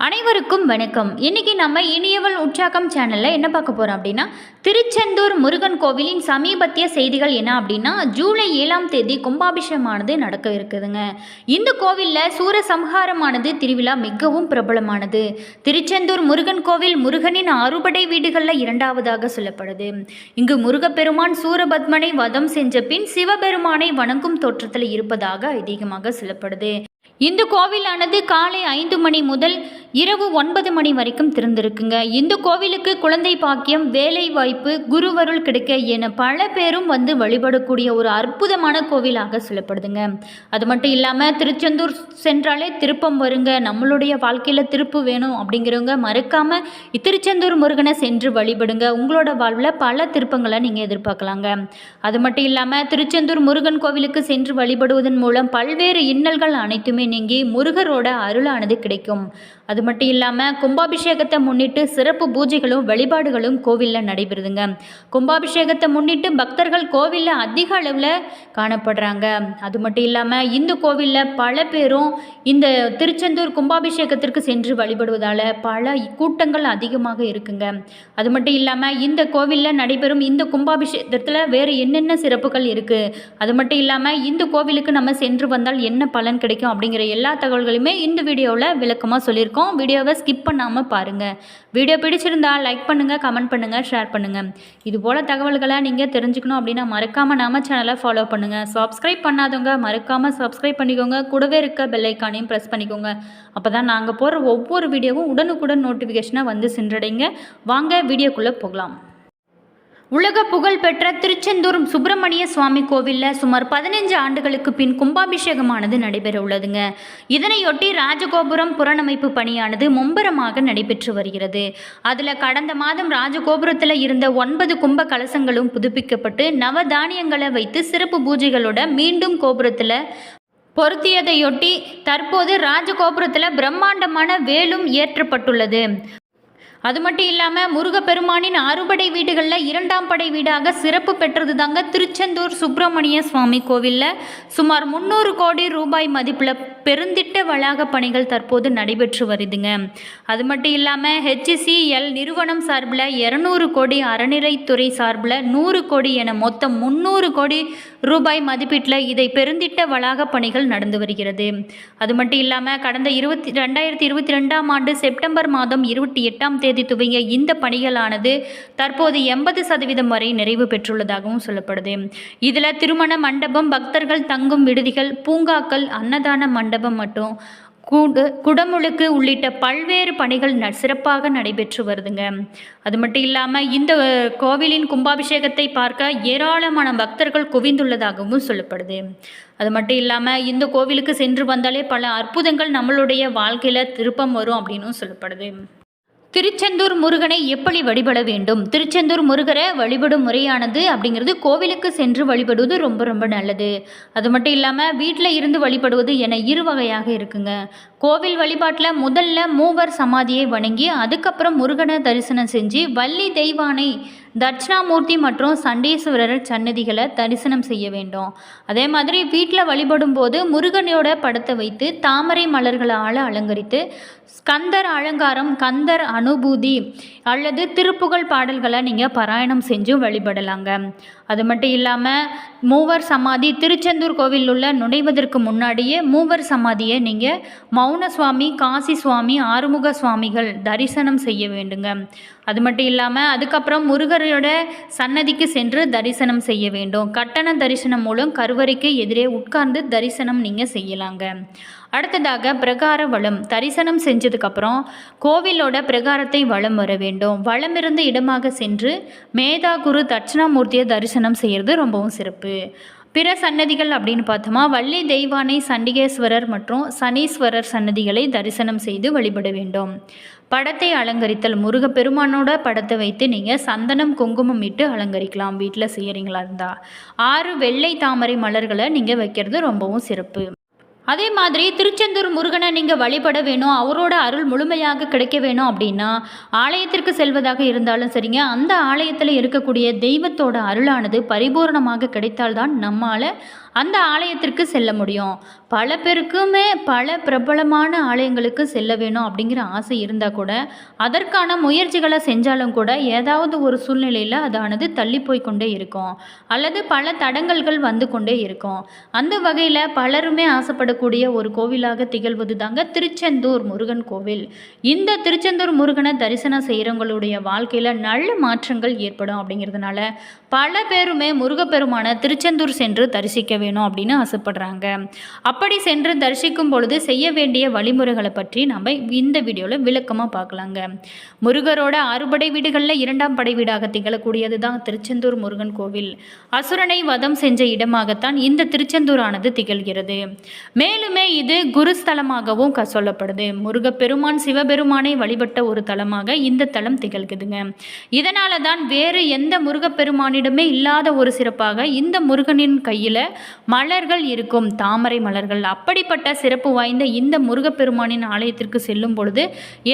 அனைவருக்கும் வணக்கம். இன்னைக்கு நம்ம இனியவள் உற்சாகம் சேனல்ல என்ன பார்க்க போறோம் அப்படின்னா, திருச்செந்தூர் முருகன் கோவிலின் சமீபத்திய செய்திகள் என்ன அப்படின்னா, ஜூலை 7ஆம் தேதி கும்பாபிஷேகமானது நடக்க இருக்குதுங்க. இந்த கோவில்ல சூரசம்ஹாரமானது திருவிழா மிகவும் பிரபலமானது. திருச்செந்தூர் முருகன் கோவில் முருகனின் அறுபடை வீடுகளில் இரண்டாவதாக சொல்லப்படுது. இங்கு முருகப்பெருமான் சூரபத்மனை வதம் செஞ்ச பின் சிவபெருமானை வணங்கும் தோற்றத்தில் இருப்பதாக ஐதீகமாக சொல்லப்படுது. இந்த கோவிலானது காலை 5 மணி முதல் இரவு 9 மணி வரைக்கும் திறந்திருக்குங்க. இந்த கோவிலுக்கு குழந்தை பாக்கியம், வேலை வாய்ப்பு, குருவருள் கிடைக்க என பல பேரும் வந்து வழிபடக்கூடிய ஒரு அற்புதமான கோவிலாக சொல்லப்படுதுங்க. அது மட்டும் இல்லாமல் திருச்செந்தூர் சென்றாலே திருப்பம் வருங்க, நம்மளுடைய வாழ்க்கையில் திருப்பு வேணும் அப்படிங்கிறவங்க மறக்காமல் திருச்செந்தூர் முருகனை சென்று வழிபடுங்க. உங்களோட வாழ்வில் பல திருப்பங்களை நீங்கள் எதிர்பார்க்கலாங்க. அது மட்டும் இல்லாமல் திருச்செந்தூர் முருகன் கோவிலுக்கு சென்று வழிபடுவதன் மூலம் பல்வேறு இன்னல்கள் அனைத்துமே நீங்கி முருகரோட அருளானது கிடைக்கும். அது மட்டும் இல்லாமல் கும்பாபிஷேகத்தை முன்னிட்டு சிறப்பு பூஜைகளும் வழிபாடுகளும் கோவிலில் நடைபெறுதுங்க. கும்பாபிஷேகத்தை முன்னிட்டு பக்தர்கள் கோவிலில் அதிக அளவில் காணப்படுறாங்க. அது மட்டும் இல்லாமல் இந்த கோவிலில் பல பேரும் இந்த திருச்செந்தூர் கும்பாபிஷேகத்திற்கு சென்று வழிபடுவதால் பல கூட்டங்கள் அதிகமாக இருக்குங்க. அது மட்டும் இல்லாமல் இந்த கோவிலில் நடைபெறும் இந்த கும்பாபிஷேகத்தில் வேறு என்னென்ன சிறப்புகள் இருக்குது, அது மட்டும் இல்லாமல் இந்த கோவிலுக்கு நம்ம சென்று வந்தால் என்ன பலன் கிடைக்கும் அப்படிங்கிற எல்லா தகவல்களையுமே இந்த வீடியோவில் விளக்கமாக சொல்லியிருக்கோம். வீடியோவை ஸ்கிப் பண்ணாமல் பாருங்கள். வீடியோ பிடிச்சிருந்தால் லைக் பண்ணுங்கள், கமெண்ட் பண்ணுங்கள், ஷேர் பண்ணுங்கள். இது போல் தகவல்களை நீங்கள் தெரிஞ்சுக்கணும் அப்படின்னா மறக்காமல் நம்ம சேனலை ஃபாலோ பண்ணுங்கள். சப்ஸ்கிரைப் பண்ணாதவங்க மறக்காமல் சப்ஸ்கிரைப் பண்ணிக்கோங்க. கூடவே இருக்க பெல் ஐக்கானையும் ப்ரெஸ் பண்ணிக்கோங்க. அப்போ தான் நாங்கள் போகிற ஒவ்வொரு வீடியோவும் உடனுக்குடன் நோட்டிஃபிகேஷனாக வந்து சென்றடைங்க. வாங்க வீடியோக்குள்ளே போகலாம். உலக புகழ்பெற்ற திருச்செந்தூர் சுப்பிரமணிய சுவாமி கோவிலில் சுமார் 15 ஆண்டுகளுக்கு பின் கும்பாபிஷேகமானது நடைபெற உள்ளதுங்க. இதனையொட்டி ராஜகோபுரம் புறணமைப்பு பணியானது மும்பரமாக நடைபெற்று வருகிறது. அதில் கடந்த மாதம் ராஜகோபுரத்தில் இருந்த 9 கும்ப கலசங்களும் புதுப்பிக்கப்பட்டு நவதானியங்களை வைத்து சிறப்பு பூஜைகளோட மீண்டும் கோபுரத்தில் பொருத்தியதையொட்டி தற்போது ராஜகோபுரத்தில் பிரம்மாண்டமான வேலும் ஏற்றப்பட்டுள்ளது. அது மட்டும் இல்லாமல் முருகப்பெருமானின் அறுபடை வீடுகளில் 2ஆம் படை வீடாக சிறப்பு பெற்றது தாங்க திருச்செந்தூர் சுப்பிரமணிய சுவாமி கோவிலில் சுமார் 300 கோடி ரூபாய் மதிப்பில் பெருந்திட்ட வளாக பணிகள் தற்போது நடைபெற்று வருதுங்க. அது மட்டும் இல்லாமல் HCL நிறுவனம் சார்பில் 200 கோடி, அறநிலைத்துறை சார்பில் 100 கோடி என மொத்தம் 300 கோடி ரூபாய் மதிப்பீட்டில் இதை பெருந்திட்ட வளாக பணிகள் நடந்து வருகிறது. அது மட்டும் இல்லாமல் கடந்த 2022ஆம் ஆண்டு செப்டம்பர் மாதம் 28ஆம் தேதி துவங்கிய இந்த பணிகளானது தற்போது 80% வரை நிறைவு பெற்றுள்ளதாகவும் சொல்லப்படுது. இதில் திருமண மண்டபம், பக்தர்கள் தங்கும் விடுதிகள், பூங்காக்கள், அன்னதான மண்டபம் மற்றும் குடமுழுக்கு உள்ளிட்ட பல்வேறு பணிகள் சிறப்பாக நடைபெற்று வருதுங்க. அது மட்டும் இல்லாமல் இந்த கோவிலின் கும்பாபிஷேகத்தை பார்க்க ஏராளமான பக்தர்கள் குவிந்துள்ளதாகவும் சொல்லப்படுது. அது மட்டும் இல்லாமல் இந்த கோவிலுக்கு சென்று வந்தாலே பல அற்புதங்கள் நம்மளுடைய வாழ்க்கையில் திருப்பம் வரும் அப்படின்னும் சொல்லப்படுது. திருச்செந்தூர் முருகனை எப்படி வழிபட வேண்டும்? திருச்செந்தூர் முருகரை வழிபடும் முறையானது அப்படிங்கிறது கோவிலுக்கு சென்று வழிபடுவது ரொம்ப ரொம்ப நல்லது. அது மட்டும் இல்லாமல் வீட்டில் இருந்து வழிபடுவது என 2 வகையாக இருக்குங்க. கோவில் வழிபாட்டில் முதல்ல மூவர் சமாதியை வணங்கி அதுக்கப்புறம் முருகனை தரிசனம் செஞ்சு வள்ளி தெய்வானை, தட்சிணாமூர்த்தி மற்றும் சண்டீஸ்வரர் சன்னதிகளை தரிசனம் செய்ய வேண்டும். அதே மாதிரி வீட்டில் வழிபடும் போது முருகனோட படத்தை வைத்து தாமரை மலர்களால் அலங்கரித்து ஸ்கந்தர் அலங்காரம், கந்தர் அனுபூதி அல்லது திருப்புகழ் பாடல்களை நீங்கள் பாராயணம் செஞ்சும் வழிபடலாங்க. அது மட்டும் இல்லாமல் மூவர் சமாதி திருச்செந்தூர் கோவில் உள்ள நுழைவதற்கு முன்னாடியே மூவர் சமாதியை நீங்கள் மௌன சுவாமி, காசி சுவாமி, ஆறுமுக சுவாமிகள் தரிசனம் செய்ய வேண்டுங்க. அது மட்டும் இல்லாமல் அதுக்கப்புறம் முருகரோட சன்னதிக்கு சென்று தரிசனம் செய்ய வேண்டும். கட்டண தரிசனம் மூலம் கருவறைக்கு எதிரே உட்கார்ந்து தரிசனம் நீங்கள் செய்யலாங்க. அடுத்ததாக பிரகார வலம். தரிசனம் செஞ்சதுக்கப்புறம் கோவிலோட பிரகாரத்தை வலம் வர வேண்டும். வலமிருந்த இடமாக சென்று மேதாகுரு தட்சிணாமூர்த்தியை தரிசனம் செய்கிறது ரொம்பவும் சிறப்பு. பிற சன்னதிகள் அப்படின்னு பார்த்தோமா, வள்ளி தெய்வானை, சண்டிகேஸ்வரர் மற்றும் சனீஸ்வரர் சன்னதிகளை தரிசனம் செய்து வழிபட வேண்டும். படத்தை அலங்கரித்தல். முருகப்பெருமானோட படத்தை வைத்து நீங்கள் சந்தனம், குங்குமம் இட்டு அலங்கரிக்கலாம் வீட்டில் செய்கிறீங்களா இருந்தால். 6 வெள்ளை தாமரை மலர்களை நீங்கள் வைக்கிறது ரொம்பவும் சிறப்பு. அதே மாதிரி திருச்செந்தூர் முருகனை நீங்கள் வழிபட வேணும், அவரோட அருள் முழுமையாக கிடைக்க வேணும் அப்படின்னா ஆலயத்திற்கு செல்வதாக இருந்தாலும் சரிங்க, அந்த ஆலயத்தில் இருக்கக்கூடிய தெய்வத்தோட அருளானது பரிபூர்ணமாக கிடைத்தால்தான் நம்மால் அந்த ஆலயத்திற்கு செல்ல முடியும். பல பேருக்குமே பல பிரபலமான ஆலயங்களுக்கு செல்ல வேணும் அப்படிங்கிற ஆசை இருந்தால் கூட அதற்கான முயற்சிகளை செஞ்சாலும் கூட ஏதாவது ஒரு சூழ்நிலையில் அதானது தள்ளி போய் கொண்டே இருக்கும், அல்லது பல தடங்கல்கள் வந்து கொண்டே இருக்கும். அந்த வகையில் பலருமே ஆசைப்படக்கூடிய ஒரு கோவிலாக திகழ்வது தாங்க திருச்செந்தூர் முருகன் கோவில். இந்த திருச்செந்தூர் முருகனை தரிசனம் செய்கிறவங்களுடைய வாழ்க்கையில் நல்ல மாற்றங்கள் ஏற்படும். அப்படிங்கிறதுனால பல பேருமே முருகப்பெருமான திருச்செந்தூர் சென்று தரிசிக்க வேணும் அப்படின்னு ஆசைப்படுறாங்க. அப்படி சென்று தரிசிக்கும் பொழுது செய்ய வேண்டிய வழிமுறைகளை பற்றி நம்ம இந்த வீடியோவில் விளக்கமாக பார்க்கலாங்க. முருகரோட அறுபடை வீடுகளில் 2ஆம் படை வீடாக திகழக்கூடியது தான் திருச்செந்தூர் முருகன் கோவில். அசுரனை வதம் செஞ்ச இடமாகத்தான் இந்த திருச்செந்தூரானது திகழ்கிறது. மேலுமே இது குருஸ்தலமாகவும் சொல்லப்படுது. முருகப்பெருமான் சிவபெருமானை வழிபட்ட ஒரு தலமாக இந்த தலம் திகழ்குதுங்க. இதனால தான் வேறு எந்த முருகப்பெருமானிடமே இல்லாத ஒரு சிறப்பாக இந்த முருகனின் கையில் மலர்கள் இருக்கும், தாமரை மலர்கள். அப்படிப்பட்ட சிறப்பு வாய்ந்த இந்த முருகப்பெருமானின் ஆலயத்திற்கு செல்லும் பொழுது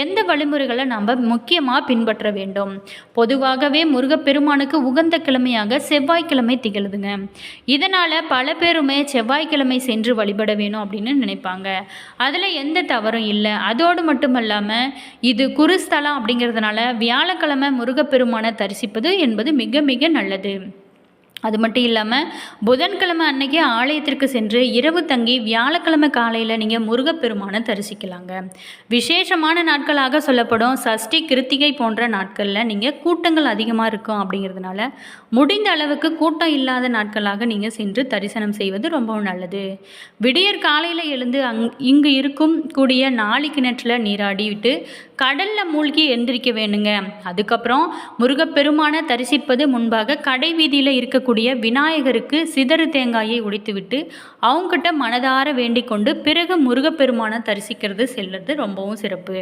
எந்த வழிமுறைகளை நம்ம முக்கியமாக பின்பற்ற வேண்டும்? பொதுவாகவே முருகப்பெருமானுக்கு உகந்த கிழமையாக செவ்வாய்க்கிழமை திகழுதுங்க. இதனால் பல பேருமே செவ்வாய்க்கிழமை சென்று வழிபட வேணும் அப்படின்னு நினைப்பாங்க. அதில் எந்த தவறும் இல்லை. அதோடு மட்டும் இல்லாமல் இது குருஸ்தலம் அப்படிங்கிறதுனால வியாழக்கிழமை முருகப்பெருமானை தரிசிப்பது என்பது மிக மிக நல்லது. அது மட்டும் இல்லாமல் புதன்கிழமை அன்னைக்கு ஆலயத்திற்கு சென்று இரவு தங்கி வியாழக்கிழமை காலையில் நீங்கள் முருகப்பெருமானை தரிசிக்கலாங்க. விசேஷமான நாட்களாக சொல்லப்படும் சஷ்டி கிருத்திகை போன்ற நாட்களில் நீங்கள் கூட்டங்கள் அதிகமாக இருக்கும். அப்படிங்கிறதுனால முடிந்த அளவுக்கு கூட்டம் இல்லாத நாட்களாக நீங்கள் சென்று தரிசனம் செய்வது ரொம்பவும் நல்லது. விடியற் காலையில் எழுந்து இங்கு இருக்கும் கூடிய நாளி கிணற்றில் நீராடிவிட்டு கடலில் மூழ்கி எந்திரிக்க வேணுங்க. அதுக்கப்புறம் முருகப்பெருமானை தரிசிப்பது முன்பாக கடை வீதியில் இருக்கக்கூடிய விநாயகருக்கு சிதறு தேங்காயை உடைத்துவிட்டு அவங்ககிட்ட மனதார வேண்டிக் கொண்டு பிறகு முருகப்பெருமானை தரிசிக்கிறது செல்வது ரொம்பவும் சிறப்பு.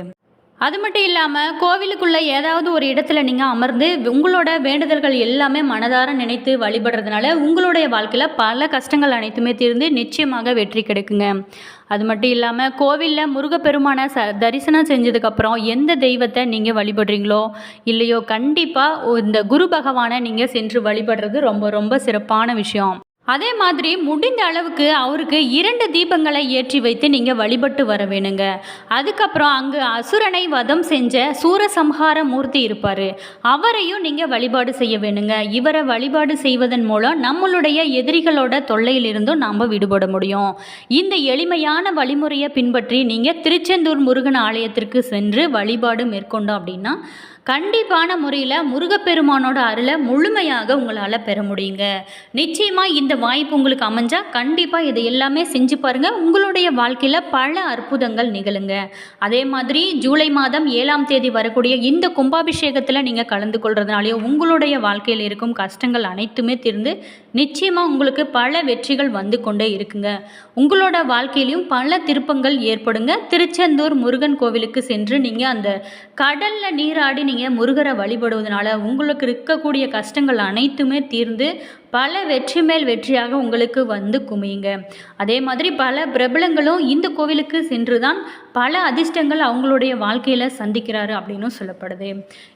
அது மட்டும் இல்லாமல் கோவிலுக்குள்ளே ஏதாவது ஒரு இடத்துல நீங்கள் அமர்ந்து உங்களோட வேண்டுதல்கள் எல்லாமே மனதார நினைத்து வழிபடுறதுனால உங்களுடைய வாழ்க்கையில் பல கஷ்டங்கள் அனைத்துமே தீர்ந்து நிச்சயமாக வெற்றி கிடைக்குங்க. அது மட்டும் இல்லாமல் கோவிலில் முருகப்பெருமானை தரிசனம் செஞ்சதுக்கப்புறம் எந்த தெய்வத்தை நீங்கள் வழிபடுறீங்களோ இல்லையோ கண்டிப்பாக இந்த குரு பகவானை நீங்கள் சென்று வழிபடுறது ரொம்ப ரொம்ப சிறப்பான விஷயம். அதே மாதிரி முடிந்த அளவுக்கு அவருக்கு 2 தீபங்களை ஏற்றி வைத்து நீங்கள் வழிபட்டு வர வேணுங்க. அதுக்கப்புறம் அங்கு அசுரனை வதம் செஞ்ச சூரசம்ஹார மூர்த்தி இருப்பார், அவரையும் நீங்கள் வழிபாடு செய்ய வேணுங்க. இவரை வழிபாடு செய்வதன் மூலம் நம்மளுடைய எதிரிகளோட தொல்லையிலிருந்தும் நாம் விடுபட முடியும். இந்த எளிமையான வழிமுறையை பின்பற்றி நீங்கள் திருச்செந்தூர் முருகன் ஆலயத்திற்கு சென்று வழிபாடு மேற்கொண்டோம் அப்படின்னா கண்டிப்பான முறையில் முருகப்பெருமானோட அருளை முழுமையாக உங்களால் பெற முடியுங்க. நிச்சயமாக இந்த வாய்ப்பு உங்களுக்கு அமைஞ்சால் கண்டிப்பாக இதை எல்லாமே செஞ்சு பாருங்கள். உங்களுடைய வாழ்க்கையில் பல அற்புதங்கள் நிகழுங்க. அதே மாதிரி ஜூலை மாதம் 7ஆம் தேதி வரக்கூடிய இந்த கும்பாபிஷேகத்தில் நீங்கள் கலந்து கொள்றதுனாலையும் உங்களுடைய வாழ்க்கையில் இருக்கும் கஷ்டங்கள் அனைத்துமே தீர்ந்து நிச்சயமாக உங்களுக்கு பல வெற்றிகள் வந்து கொண்டே இருக்குங்க. உங்களோட வாழ்க்கையிலையும் பல திருப்பங்கள் ஏற்படுங்க. திருச்செந்தூர் முருகன் கோவிலுக்கு சென்று நீங்கள் அந்த கடலில் நீராடி நீங்கள் முருகரை வழிபடுவதனால உங்களுக்கு இருக்கக்கூடிய கஷ்டங்கள் அனைத்துமே தீர்ந்து பல வெற்றி மேல் வெற்றியாக உங்களுக்கு வந்து குமியுங்க. அதே மாதிரி பல பிரபலங்களும் இந்த கோவிலுக்கு சென்று தான் பல அதிர்ஷ்டங்கள் அவங்களுடைய வாழ்க்கையில் சந்திக்கிறாரு அப்படின்னு சொல்லப்படுது.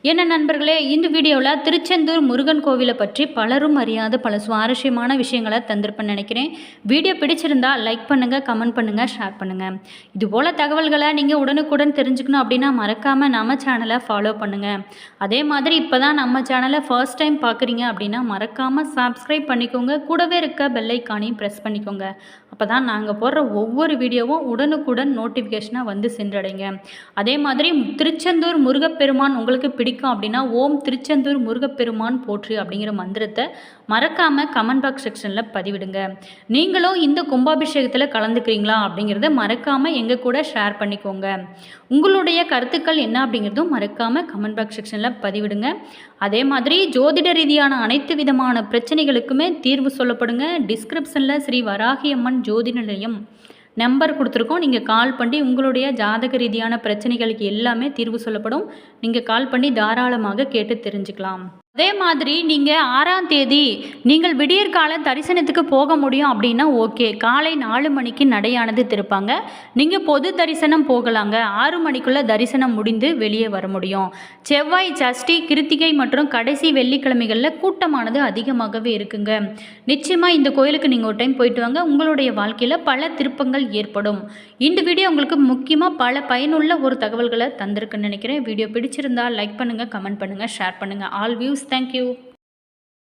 என்ன நண்பர்களே, இந்த வீடியோவில் திருச்செந்தூர் முருகன் கோவிலை பற்றி பலரும் அறியாத பல சுவாரஸ்யமான விஷயங்களை தந்திருப்பேன்னு நினைக்கிறேன். வீடியோ பிடிச்சிருந்தால் லைக் பண்ணுங்கள், கமெண்ட் பண்ணுங்கள், ஷேர் பண்ணுங்கள். இதுபோல் தகவல்களை நீங்கள் உடனுக்குடன் தெரிஞ்சுக்கணும் அப்படின்னா மறக்காமல் நம்ம சேனலை ஃபாலோ பண்ணுங்கள். அதே மாதிரி இப்போ தான் நம்ம சேனலை ஃபர்ஸ்ட் டைம் பார்க்குறீங்க அப்படின்னா மறக்காமல் சப்ஸ்கிரைப் பண்ணிக்கோங்க. கூடவே இருக்க பெல் ஐக்கானையும் ப்ரெஸ் பண்ணிக்கோங்க. அப்போ தான் நாங்கள் போடுற ஒவ்வொரு வீடியோவும் உடனுக்குடன் நோட்டிஃபிகேஷனாக வந்து சென்றடைங்க. அதே மாதிரி திருச்செந்தூர் முருகப்பெருமான் உங்களுக்கு பிடிக்கும் அப்படின்னா ஓம் திருச்செந்தூர் முருகப்பெருமான் போற்றி அப்படிங்கிற மந்திரத்தை மறக்காமல் கமெண்ட் பாக்ஸ் செக்ஷனில் பதிவிடுங்க. நீங்களும் இந்த கும்பாபிஷேகத்தில் கலந்துக்கிறீங்களா அப்படிங்கிறத மறக்காமல் எங்கள் கூட ஷேர் பண்ணிக்கோங்க. உங்களுடைய கருத்துக்கள் என்ன அப்படிங்கிறதும் மறக்காமல் கமெண்ட் பாக்ஸ் செக்ஷனில் பதிவிடுங்க. அதே மாதிரி ஜோதிட ரீதியான அனைத்து விதமான பிரச்சனைகளுக்குமே தீர்வு சொல்லப்படுங்க. டிஸ்கிரிப்ஷனில் ஸ்ரீ வராகி அம்மன் ஜோதிட நிலையம் நம்பர் கொடுத்துருக்கோம். நீங்கள் கால் பண்ணி உங்களுடைய ஜாதக ரீதியான பிரச்சனைகளுக்கு எல்லாமே தீர்வு சொல்லப்படும். நீங்கள் கால் பண்ணி தாராளமாக கேட்டு தெரிஞ்சுக்கலாம். அதே மாதிரி நீங்கள் 6ஆம் தேதி நீங்கள் விடியற்கால தரிசனத்துக்கு போக முடியும் அப்படின்னா ஓகே, காலை 4 மணிக்கு நடையானது திறப்பாங்க. நீங்கள் பொது தரிசனம் போகலாங்க. 6 மணிக்குள்ளே தரிசனம் முடிந்து வெளியே வர முடியும். செவ்வாய், சஷ்டி, கிருத்திகை மற்றும் கடைசி வெள்ளிக்கிழமைகளில் கூட்டமானது அதிகமாகவே இருக்குங்க. நிச்சயமாக இந்த கோயிலுக்கு நீங்கள் ஒரு டைம் போயிட்டு வாங்க. உங்களுடைய வாழ்க்கையில் பல திருப்பங்கள் ஏற்படும். இந்த வீடியோ உங்களுக்கு முக்கியமாக பல பயனுள்ள ஒரு தகவல்களை தந்திருக்குன்னு நினைக்கிறேன். வீடியோ பிடிச்சிருந்தால் லைக் பண்ணுங்கள், கமெண்ட் பண்ணுங்கள், ஷேர் பண்ணுங்கள். All views. Thank you.